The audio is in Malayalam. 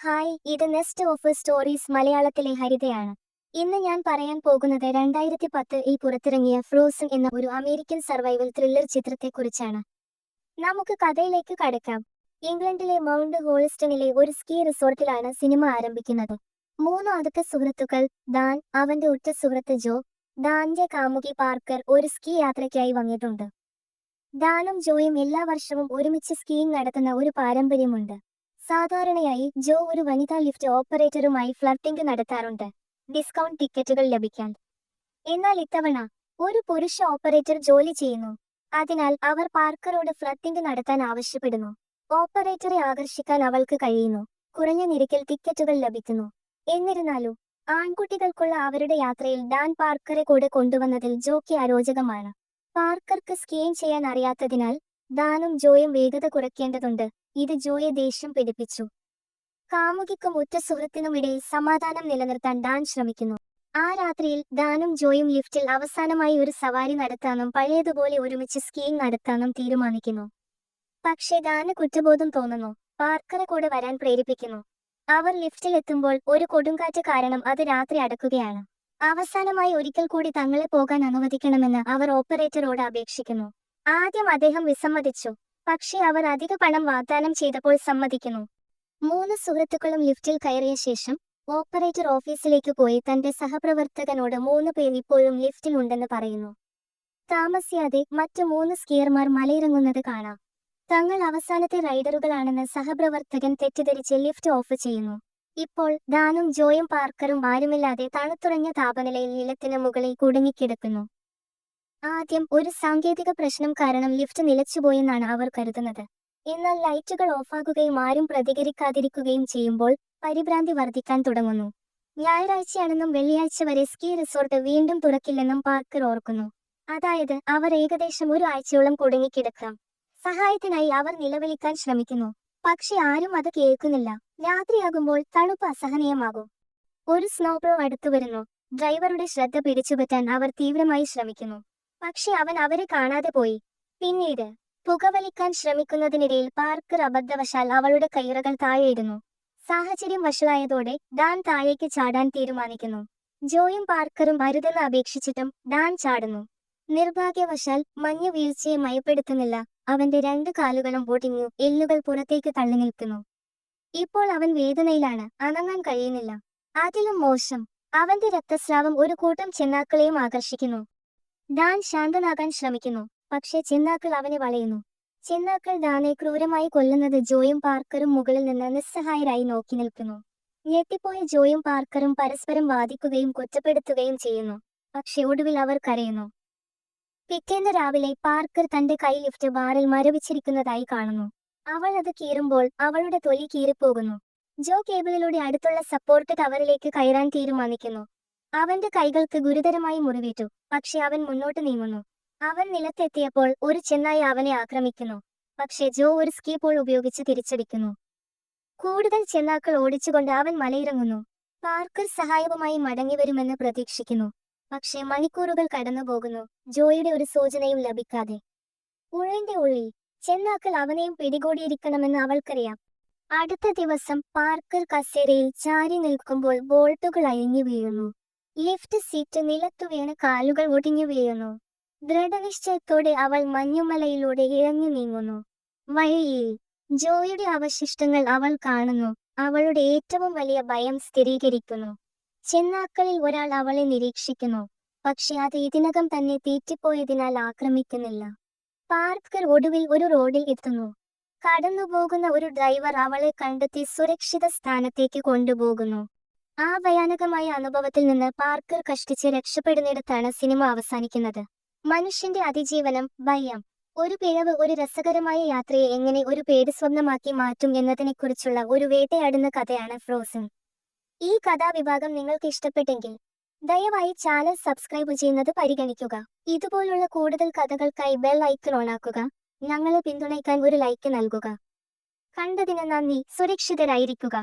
ഹായ്, ഇത് നെസ്റ്റ് ഓഫ് സ്റ്റോറീസ് മലയാളത്തിലെ ഹരിതയാണ്. ഇന്ന് ഞാൻ പറയാൻ പോകുന്നത് 2010 പുറത്തിറങ്ങിയ ഫ്രോസൺ എന്ന ഒരു അമേരിക്കൻ സർവൈവൽ ത്രില്ലർ ചിത്രത്തെക്കുറിച്ചാണ്. നമുക്ക് കഥയിലേക്ക് കടക്കാം. ഇംഗ്ലണ്ടിലെ മൗണ്ട് ഹോളിസ്റ്റണിലെ ഒരു സ്കീ റിസോർട്ടിലാണ് സിനിമ ആരംഭിക്കുന്നത്. മൂന്ന് അടുത്ത സുഹൃത്തുക്കൾ, ദാൻ, അവന്റെ ഉറ്റ സുഹൃത്ത് ജോ, ദാന്റെ കാമുകി പാർക്കർ ഒരു സ്കീ യാത്രയ്ക്കായി വന്നിട്ടുണ്ട്. ദാനും ജോയും എല്ലാ വർഷവും ഒരുമിച്ച് സ്കീയിങ് നടത്തുന്ന ഒരു പാരമ്പര്യമുണ്ട്. സാധാരണയായി ജോ ഒരു വനിതാ ലിഫ്റ്റ് ഓപ്പറേറ്ററുമായി ഫ്ലർട്ടിംഗ് നടത്താറുണ്ട്, ഡിസ്കൗണ്ട് ടിക്കറ്റുകൾ ലഭിക്കാൻ. എന്നാൽ ഇത്തവണ ഒരു പുരുഷ ഓപ്പറേറ്റർ ജോലി ചെയ്യുന്നു. അതിനാൽ അവർ പാർക്കറോട് ഫ്ലർട്ടിംഗ് നടത്താൻ ആവശ്യപ്പെടുന്നു. ഓപ്പറേറ്ററെ ആകർഷിക്കാൻ അവൾക്ക് കഴിയുന്നു. കുറഞ്ഞ നിരക്കിൽ ടിക്കറ്റുകൾ ലഭിക്കുന്നു. എന്നിരുന്നാലും ആൺകുട്ടികൾക്കുള്ള അവരുടെ യാത്രയിൽ ഡാൻ പാർക്കറെ കൂടെ കൊണ്ടുവന്നതിൽ ജോയ്ക്ക് അരോചകമാണ്. പാർക്കർക്ക് സ്കീയിങ് ചെയ്യാൻ അറിയാത്തതിനാൽ ഡാനും ജോയും വേഗത കുറയ്ക്കേണ്ടതുണ്ട്. ഇത് ജോയെ ദേഷ്യം പിടിപ്പിച്ചു. കാമുകിക്കും ഉറ്റ സുഹൃത്തിനുമിടയിൽ സമാധാനം നിലനിർത്താൻ ഡാൻ ശ്രമിക്കുന്നു. ആ രാത്രിയിൽ ഡാനും ജോയും ലിഫ്റ്റിൽ അവസാനമായി ഒരു സവാരി നടത്താനും പഴയതുപോലെ ഒരുമിച്ച് സ്കീയിങ് നടത്താനും തീരുമാനിക്കുന്നു. പക്ഷേ ഡാന് കുറ്റബോധം തോന്നുന്നു. പാർക്കറെ കൂടെ വരാൻ പ്രേരിപ്പിക്കുന്നു. അവർ ലിഫ്റ്റിൽ എത്തുമ്പോൾ ഒരു കൊടുങ്കാറ്റ് കാരണം അത് രാത്രി അടക്കുകയാണ്. അവസാനമായി ഒരിക്കൽ കൂടി തങ്ങളെ പോകാൻ അനുവദിക്കണമെന്ന് അവർ ഓപ്പറേറ്ററോട് അപേക്ഷിക്കുന്നു. ആദ്യം അദ്ദേഹം വിസമ്മതിച്ചു. പക്ഷേ അവർ അധിക പണം വാഗ്ദാനം ചെയ്തപ്പോൾ സമ്മതിക്കുന്നു. മൂന്ന് സുഹൃത്തുക്കളും ലിഫ്റ്റിൽ കയറിയ ശേഷം ഓപ്പറേറ്റർ ഓഫീസിലേക്ക് പോയി തന്റെ സഹപ്രവർത്തകനോട് 3 പേർ ഇപ്പോഴും ലിഫ്റ്റിൽ ഉണ്ടെന്ന് പറയുന്നു. താമസിയാതെ മറ്റു 3 സ്കീയർമാർ മലയിറങ്ങുന്നത് കാണാം. തങ്ങൾ അവസാനത്തെ റൈഡറുകളാണെന്ന് സഹപ്രവർത്തകൻ തെറ്റിദ്ധരിച്ച് ലിഫ്റ്റ് ഓഫ് ചെയ്യുന്നു. ഇപ്പോൾ ഡാനും ജോയും പാർക്കറും ആരുമില്ലാതെ തണുത്തുറഞ്ഞ താപനിലയിൽ നിലത്തിന് മുകളിൽ കുടുങ്ങിക്കിടക്കുന്നു. ആദ്യം ഒരു സാങ്കേതിക പ്രശ്നം കാരണം ലിഫ്റ്റ് നിലച്ചുപോയെന്നാണ് അവർ കരുതുന്നത്. എന്നാൽ ലൈറ്റുകൾ ഓഫാകുകയും ആരും പ്രതികരിക്കാതിരിക്കുകയും ചെയ്യുമ്പോൾ പരിഭ്രാന്തി വർദ്ധിക്കാൻ തുടങ്ങുന്നു. ഞായറാഴ്ചയാണെന്നും വെള്ളിയാഴ്ച വരെ സ്കീ റിസോർട്ട് വീണ്ടും തുറക്കില്ലെന്നും പാർക്കർ ഓർക്കുന്നു. അതായത് അവർ ഏകദേശം ഒരു ആഴ്ചയോളം കുടുങ്ങിക്കിടക്കാം. സഹായത്തിനായി അവർ നിലവിളിക്കാൻ ശ്രമിക്കുന്നു. പക്ഷെ ആരും അത് കേൾക്കുന്നില്ല. രാത്രിയാകുമ്പോൾ തണുപ്പ് അസഹനീയമാകും. ഒരു സ്നോബ്ലോ അടുത്തുവരുന്നു. ഡ്രൈവറുടെ ശ്രദ്ധ പിടിച്ചുപറ്റാൻ അവർ തീവ്രമായി ശ്രമിക്കുന്നു. പക്ഷെ അവൻ അവരെ കാണാതെ പോയി. പിന്നീട് പുകവലിക്കാൻ ശ്രമിക്കുന്നതിനിടയിൽ പാർക്കർ അബദ്ധവശാൽ അവളുടെ കൈറകൾ താഴെയിടുന്നു. സാഹചര്യം വഷളായതോടെ ഡാൻ താഴേക്ക് ചാടാൻ തീരുമാനിക്കുന്നു. ജോയും പാർക്കറും അരുതെന്ന് അപേക്ഷിച്ചിട്ടും ഡാൻ ചാടുന്നു. നിർഭാഗ്യവശാൽ മഞ്ഞ് വീഴ്ചയെ മയപ്പെടുത്തുന്നില്ല. അവന്റെ 2 കാലുകളും ഒടിഞ്ഞു, എല്ലുകൾ പുറത്തേക്ക് തള്ളി നിൽക്കുന്നു. ഇപ്പോൾ അവൻ വേദനയിലാണ്, അനങ്ങാൻ കഴിയുന്നില്ല. അതിലും മോശം, അവന്റെ രക്തസ്രാവം ഒരു കൂട്ടം ചെന്നാക്കളെയും ആകർഷിക്കുന്നു. ഡാൻ ശാന്തനാകാൻ ശ്രമിക്കുന്നു. പക്ഷേ ചെന്നാക്കൾ അവനെ വളയുന്നു. ചെന്നാക്കൾ ഡാനെ ക്രൂരമായി കൊല്ലുന്നത് ജോയും പാർക്കറും മുകളിൽ നിന്ന് നിസ്സഹായരായി നോക്കി നിൽക്കുന്നു. ഞെട്ടിപ്പോയ ജോയും പാർക്കറും പരസ്പരം വാദിക്കുകയും കുറ്റപ്പെടുത്തുകയും ചെയ്യുന്നു. പക്ഷെ ഒടുവിൽ അവർ കരയുന്നു. പിറ്റേന്ന് രാവിലെ പാർക്കർ തന്റെ കൈ ലിഫ്റ്റ് ബാറിൽ മരവിച്ചിരിക്കുന്നതായി കാണുന്നു. അവൾ അത് കീറുമ്പോൾ അവളുടെ തൊലി കീറിപ്പോകുന്നു. ജോ കേബിളിലൂടെ അടുത്തുള്ള സപ്പോർട്ട് ടവറിലേക്ക് കയറാൻ തീരുമാനിക്കുന്നു. അവന്റെ കൈകൾക്ക് ഗുരുതരമായി മുറിവേറ്റു. പക്ഷെ അവൻ മുന്നോട്ട് നീങ്ങുന്നു. അവൻ നിലത്തെത്തിയപ്പോൾ ഒരു ചെന്നായി അവനെ ആക്രമിക്കുന്നു. പക്ഷേ ജോ ഒരു സ്കീ പോൾ ഉപയോഗിച്ച് തിരിച്ചടിക്കുന്നു. കൂടുതൽ ചെന്നാക്കൾ ഓടിച്ചുകൊണ്ട് അവൻ മലയിറങ്ങുന്നു. പാർക്കർ സഹായവുമായി മടങ്ങിവരുമെന്ന് പ്രതീക്ഷിക്കുന്നു. പക്ഷേ മണിക്കൂറുകൾ കടന്നുപോകുന്നു, ജോയുടെ ഒരു സൂചനയും ലഭിക്കാതെ. ഉള്ളിന്റെ ഉള്ളിൽ ചെന്നാക്കൾ അവനെയും പിടികൂടിയിരിക്കണമെന്ന് അവൾക്കറിയാം. അടുത്ത ദിവസം പാർക്കർ കസേരയിൽ ചാരി നിൽക്കുമ്പോൾ ബോൾട്ടുകൾ അഴിഞ്ഞു വീഴുന്നു. ലിഫ്റ്റ് സീറ്റ് നിലത്തു വീണ് കാലുകൾ ഒടിഞ്ഞു വീഴുന്നു. ദൃഢനിശ്ചയത്തോടെ അവൾ മഞ്ഞുമലയിലൂടെ ഇഴഞ്ഞു നീങ്ങുന്നു. വഴിയിൽ ജോയുടെ അവശിഷ്ടങ്ങൾ അവൾ കാണുന്നു. അവളുടെ ഏറ്റവും വലിയ ഭയം സ്ഥിരീകരിക്കുന്നു. ചെന്നാക്കളിൽ ഒരാൾ അവളെ നിരീക്ഷിക്കുന്നു. പക്ഷെ അത് ഇതിനകം തന്നെ തീറ്റിപ്പോയതിനാൽ ആക്രമിക്കുന്നില്ല. പാർക്കർ ഒടുവിൽ ഒരു റോഡിൽ എത്തുന്നു. കടന്നുപോകുന്ന ഒരു ഡ്രൈവർ അവളെ കണ്ടെത്തി സുരക്ഷിത സ്ഥാനത്തേക്ക് കൊണ്ടുപോകുന്നു. ആ ഭയാനകമായ അനുഭവത്തിൽ നിന്ന് പാർക്കർ കഷ്ടിച്ച് രക്ഷപ്പെടുന്നിടത്താണ് സിനിമ അവസാനിക്കുന്നത്. മനുഷ്യന്റെ അതിജീവനം, ഭയം, ഒരു പിഴവ് ഒരു രസകരമായ യാത്രയെ എങ്ങനെ ഒരു പേടിസ്വപ്നമാക്കി മാറ്റും എന്നതിനെക്കുറിച്ചുള്ള ഒരു വേട്ടയാടുന്ന കഥയാണ് ഫ്രോസൺ. ഈ കഥാവിഭാഗം നിങ്ങൾക്ക് ഇഷ്ടപ്പെട്ടെങ്കിൽ ദയവായി ചാനൽ സബ്സ്ക്രൈബ് ചെയ്യുന്നത് പരിഗണിക്കുക. ഇതുപോലുള്ള കൂടുതൽ കഥകൾക്കായി ബെൽ ഐക്കൺ ഓണാക്കുക. ഞങ്ങളെ പിന്തുണയ്ക്കാൻ ഒരു ലൈക്ക് നൽകുക. കണ്ടതിന് നന്ദി. സുരക്ഷിതരായിരിക്കുക.